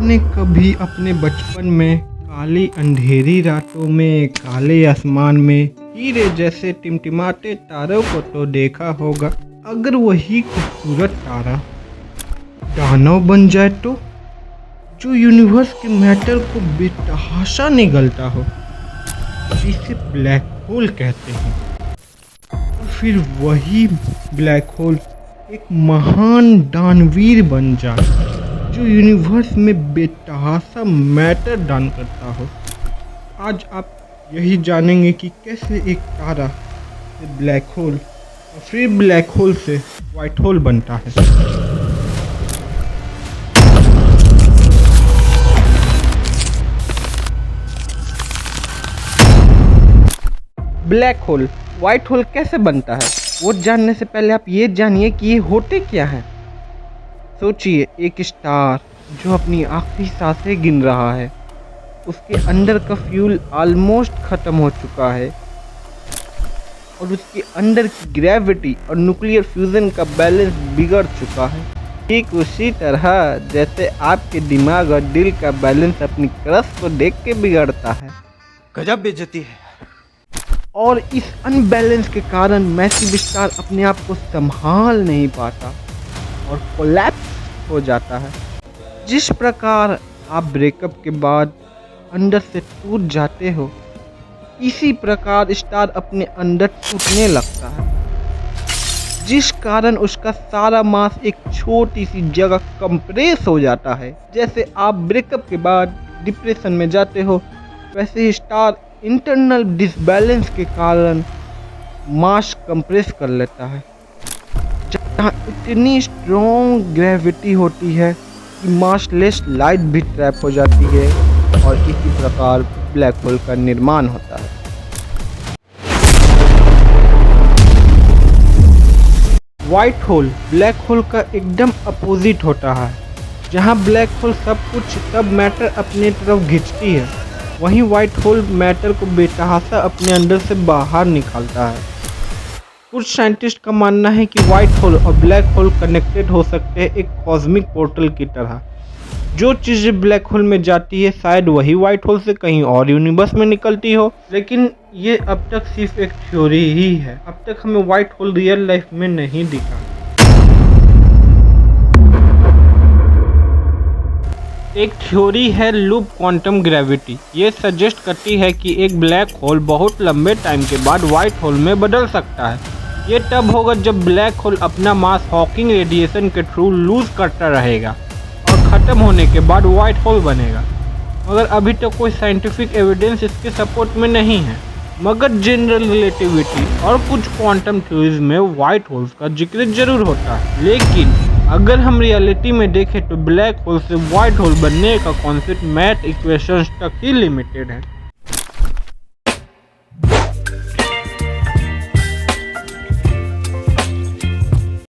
आपने कभी अपने बचपन में काली अंधेरी रातों में काले आसमान में हीरे जैसे टिमटिमाते तारों को तो देखा होगा। अगर वही खूबसूरत तारा दानव बन जाए तो, जो यूनिवर्स के मैटर को बेतहाशा निगलता हो, जिसे ब्लैक होल कहते हैं। और फिर वही ब्लैक होल एक महान दानवीर बन जाए जो यूनिवर्स में बेतहाशा मैटर दान करता हो। आज आप यही जानेंगे कि कैसे एक तारा से ब्लैक होल और फिर ब्लैक होल से वाइट होल बनता है। ब्लैक होल वाइट होल कैसे बनता है, वो जानने से पहले आप ये जानिए कि ये होते क्या हैं। सोचिए, एक स्टार जो अपनी आखिरी सांसें गिन रहा है, उसके अंदर का फ्यूल ऑलमोस्ट ख़त्म हो चुका है और उसके अंदर की ग्रेविटी और न्यूक्लियर फ्यूज़न का बैलेंस बिगड़ चुका है। ठीक उसी तरह जैसे आपके दिमाग और दिल का बैलेंस अपनी क्रश को देख के बिगड़ता है। गजब बेइज्जती है। और इस अनबैलेंस के कारण मैसिव स्टार अपने आप को संभाल नहीं पाता और कोलैप्स हो जाता है। जिस प्रकार आप ब्रेकअप के बाद अंदर से टूट जाते हो, इसी प्रकार स्टार अपने अंदर टूटने लगता है, जिस कारण उसका सारा मास एक छोटी सी जगह कंप्रेस हो जाता है। जैसे आप ब्रेकअप के बाद डिप्रेशन में जाते हो, वैसे ही स्टार इंटरनल डिसबैलेंस के कारण मास कंप्रेस कर लेता है, जहाँ इतनी स्ट्रॉन्ग ग्रेविटी होती है कि मासलेस लाइट भी ट्रैप हो जाती है और इसी प्रकार ब्लैक होल का निर्माण होता है। वाइट होल ब्लैक होल का एकदम अपोजिट होता है। जहाँ ब्लैक होल सब कुछ सब मैटर अपने तरफ खींचती है, वहीं वाइट होल मैटर को बेतहाशा अपने अंदर से बाहर निकालता है। कुछ साइंटिस्ट का मानना है कि वाइट होल और ब्लैक होल कनेक्टेड हो सकते हैं एक कॉस्मिक पोर्टल की तरह। जो चीज़ें ब्लैक होल में जाती है शायद वही वाइट होल से कहीं और यूनिवर्स में निकलती हो, लेकिन ये अब तक सिर्फ एक थ्योरी ही है। अब तक हमें वाइट होल रियल लाइफ में नहीं दिखा। एक थ्योरी है लूप क्वांटम ग्रेविटी। ये सजेस्ट करती है कि एक ब्लैक होल बहुत लंबे टाइम के बाद वाइट होल में बदल सकता है। ये तब होगा जब ब्लैक होल अपना मास हॉकिंग रेडिएशन के थ्रू लूज करता रहेगा और ख़त्म होने के बाद वाइट होल बनेगा। मगर अभी तक कोई साइंटिफिक एविडेंस इसके सपोर्ट में नहीं है। मगर जनरल रिलेटिविटी और कुछ क्वांटम थ्योरीज में वाइट होल्स का जिक्र जरूर होता है, लेकिन अगर हम रियलिटी में देखें तो ब्लैक होल से वाइट होल बनने का कॉन्सेप्ट मैथ इक्वेशंस तक ही लिमिटेड है।